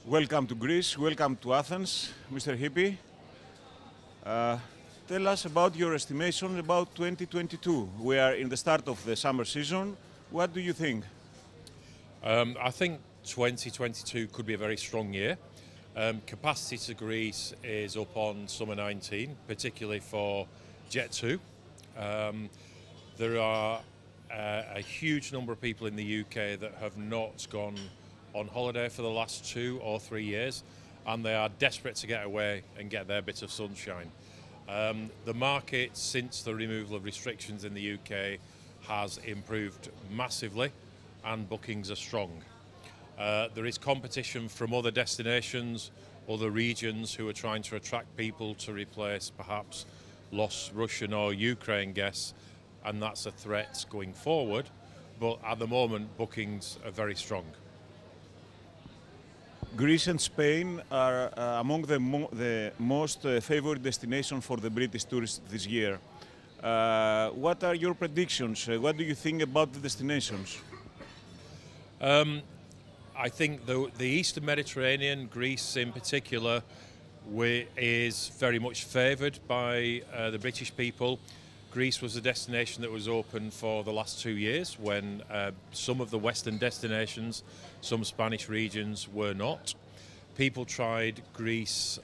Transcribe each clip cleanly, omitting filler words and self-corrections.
Welcome to Greece, welcome to Athens, Mr. Heapy. Tell us about your estimation about 2022. We are in the start of the summer season. What do you think? I think 2022 could be a very strong year. Capacity to Greece is up on summer 19, particularly for Jet2. There are a huge number of people in the UK that have not gone on holiday for the last 2 or 3 years, and they are desperate to get away and get their bit of sunshine. The market, since the removal of restrictions in the UK, has improved massively, and bookings are strong. There is competition from other destinations, other regions who are trying to attract people to replace perhaps lost Russian or Ukraine guests, and that's a threat going forward. But at the moment, bookings are very strong. Greece and Spain are among the most favored destinations for the British tourists this year. What are your predictions? What do you think about the destinations? I think the Eastern Mediterranean, Greece in particular, is very much favoured by the British people. Greece was a destination that was open for the last 2 years when some of the Western destinations, some Spanish regions were not. People tried Greece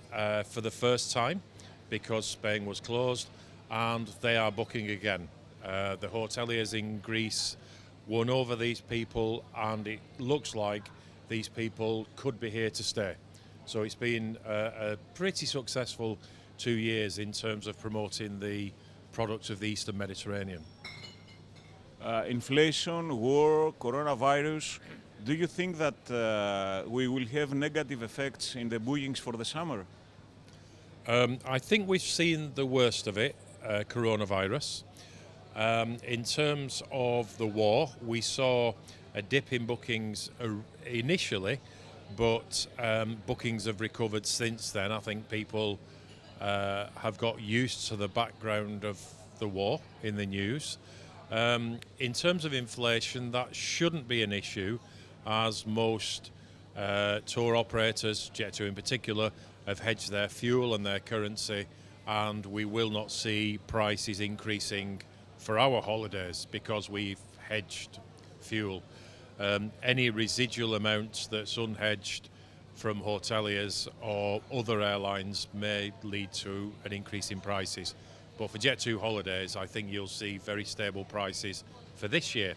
for the first time because Spain was closed, and they are booking again. The hoteliers in Greece won over these people, and it looks like these people could be here to stay. So it's been a pretty successful 2 years in terms of promoting the products of the Eastern Mediterranean. Inflation, war, coronavirus, do you think that we will have negative effects in the bookings for the summer? I think we've seen the worst of it, coronavirus. In terms of the war, we saw a dip in bookings initially, but bookings have recovered since then. I think people have got used to the background of the war in the news. In terms of inflation, that shouldn't be an issue, as most tour operators, Jet2 in particular, have hedged their fuel and their currency, and we will not see prices increasing for our holidays because we've hedged fuel. Any residual amounts that's unhedged from hoteliers or other airlines may lead to an increase in prices. But for Jet2 holidays, I think you'll see very stable prices for this year.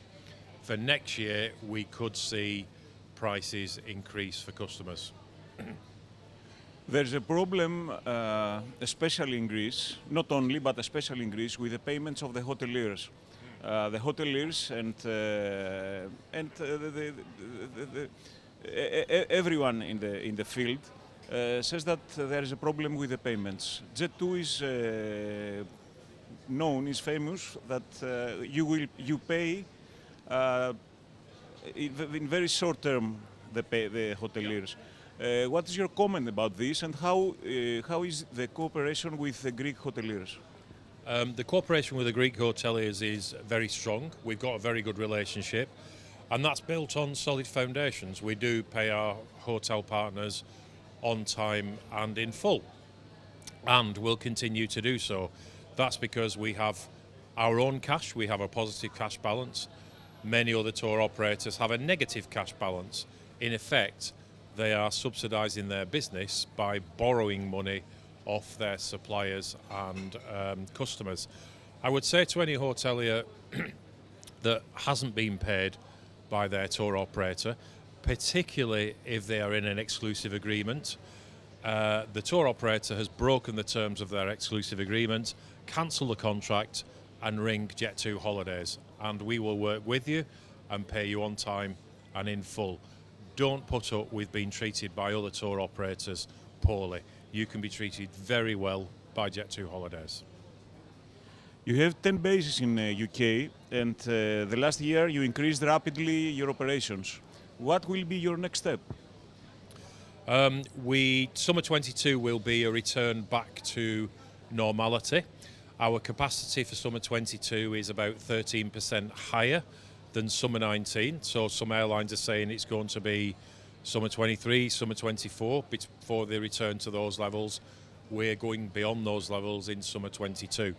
For next year, we could see prices increase for customers. There's a problem, especially in Greece, not only, but especially in Greece, with the payments of the hoteliers. The hoteliers and everyone in the field says that there is a problem with the payments. Jet2 is known, is famous that you pay in very short term the hoteliers. What is your comment about this, and how is the cooperation with the Greek hoteliers? The cooperation with the Greek hoteliers is very strong. We've got a very good relationship, and that's built on solid foundations. We do pay our hotel partners on time and in full, and we'll continue to do so. That's because we have our own cash, we have a positive cash balance. Many other tour operators have a negative cash balance. In effect, they are subsidising their business by borrowing money off their suppliers and customers. I would say to any hotelier that hasn't been paid by their tour operator, particularly if they are in an exclusive agreement, the tour operator has broken the terms of their exclusive agreement, cancel the contract and ring Jet2 Holidays, and we will work with you and pay you on time and in full. Don't put up with being treated by other tour operators poorly. You can be treated very well by Jet2 Holidays. You have 10 bases in UK, and the last year you increased rapidly your operations. What will be your next step? Summer 22 will be a return back to normality. Our capacity for summer 22 is about 13% higher than summer 19, so some airlines are saying it's going to be summer 23, summer 24, before they return to those levels. We're going beyond those levels in summer 22.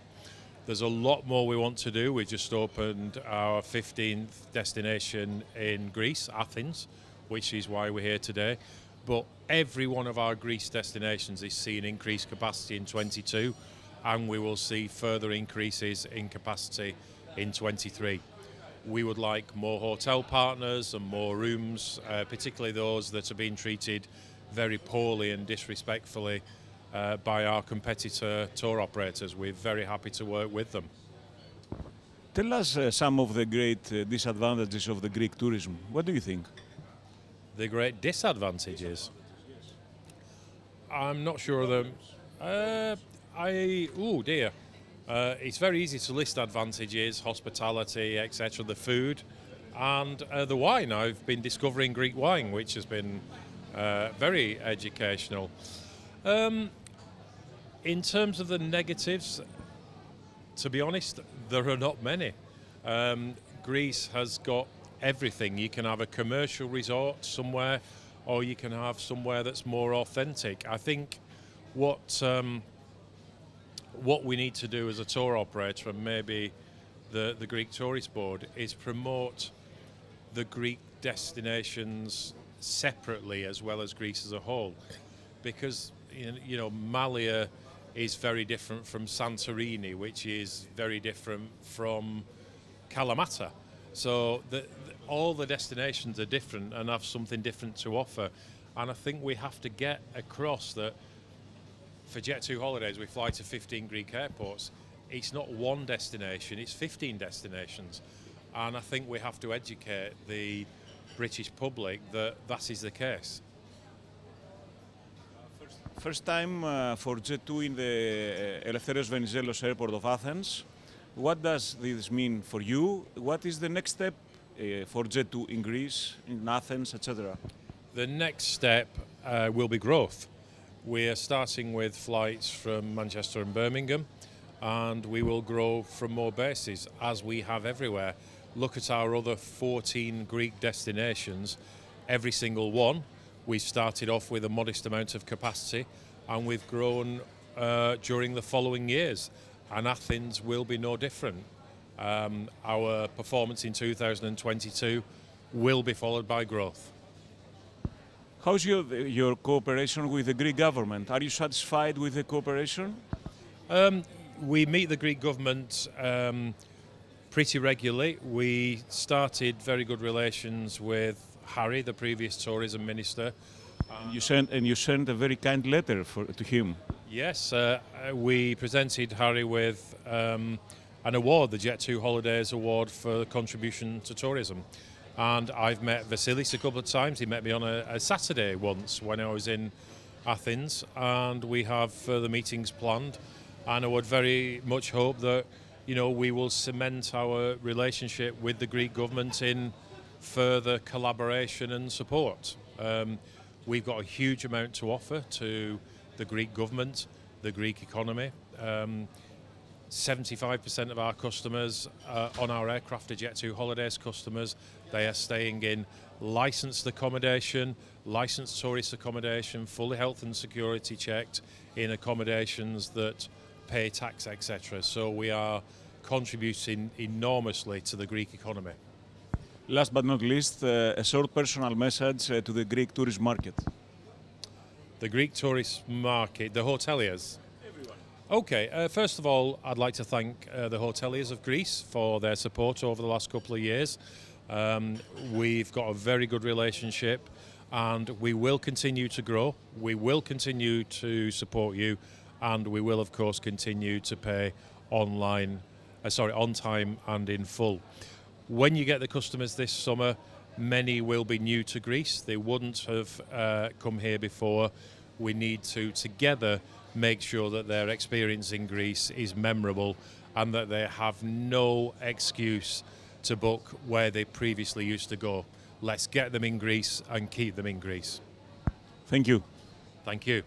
There's a lot more we want to do. We just opened our 15th destination in Greece, Athens, which is why we're here today. But every one of our Greece destinations is seeing increased capacity in 22, and we will see further increases in capacity in 23. We would like more hotel partners and more rooms, particularly those that are being treated very poorly and disrespectfully by our competitor tour operators. We're very happy to work with them. Tell us some of the great disadvantages of the Greek tourism. What do you think? The great disadvantages? I'm not sure of them. Oh dear. It's very easy to list advantages, hospitality, etc., the food, and the wine. I've been discovering Greek wine, which has been very educational. In terms of the negatives, to be honest, there are not many. Greece has got everything. You can have a commercial resort somewhere, or you can have somewhere that's more authentic. I think what we need to do as a tour operator, and maybe the Greek Tourist Board, is promote the Greek destinations separately as well as Greece as a whole, because you know, Malya is very different from Santorini, which is very different from Kalamata. So all the destinations are different and have something different to offer. And I think we have to get across that for Jet2 holidays, we fly to 15 Greek airports. It's not one destination, it's 15 destinations. And I think we have to educate the British public that that is the case. First time for Jet2 in the Eleftherios Venizelos airport of Athens. What does this mean for you? What is the next step for Jet2 in Greece, in Athens, etc.? The next step will be growth. We are starting with flights from Manchester and Birmingham, and we will grow from more bases, as we have everywhere. Look at our other 14 Greek destinations. Every single one, we started off with a modest amount of capacity, and we've grown during the following years. And Athens will be no different. Our performance in 2022 will be followed by growth. How's your cooperation with the Greek government? Are you satisfied with the cooperation? We meet the Greek government pretty regularly. We started very good relations with Harry, the previous tourism minister. You sent a very kind letter to him. Yes, we presented Harry with an award, the Jet2 Holidays Award for contribution to tourism. And I've met Vasilis a couple of times. He met me on a Saturday once when I was in Athens, and we have further meetings planned. And I would very much hope that, you know, we will cement our relationship with the Greek government in further collaboration and support. We've got a huge amount to offer to the Greek government, the Greek economy. 75% of our customers on our aircraft are Jet2 Holidays customers. They are staying in licensed accommodation, licensed tourist accommodation, fully health and security checked, in accommodations that pay tax, etc. So we are contributing enormously to the Greek economy. Last but not least, a short personal message to the Greek tourist market. The Greek tourist market, the hoteliers. Everyone. Okay, first of all, I'd like to thank the hoteliers of Greece for their support over the last couple of years. We've got a very good relationship, and we will continue to grow. We will continue to support you, and we will, of course, continue to pay on time and in full. When you get the customers this summer, many will be new to Greece. They wouldn't have come here before. We need to together make sure that their experience in Greece is memorable and that they have no excuse to book where they previously used to go. Let's get them in Greece and keep them in Greece. Thank you. Thank you.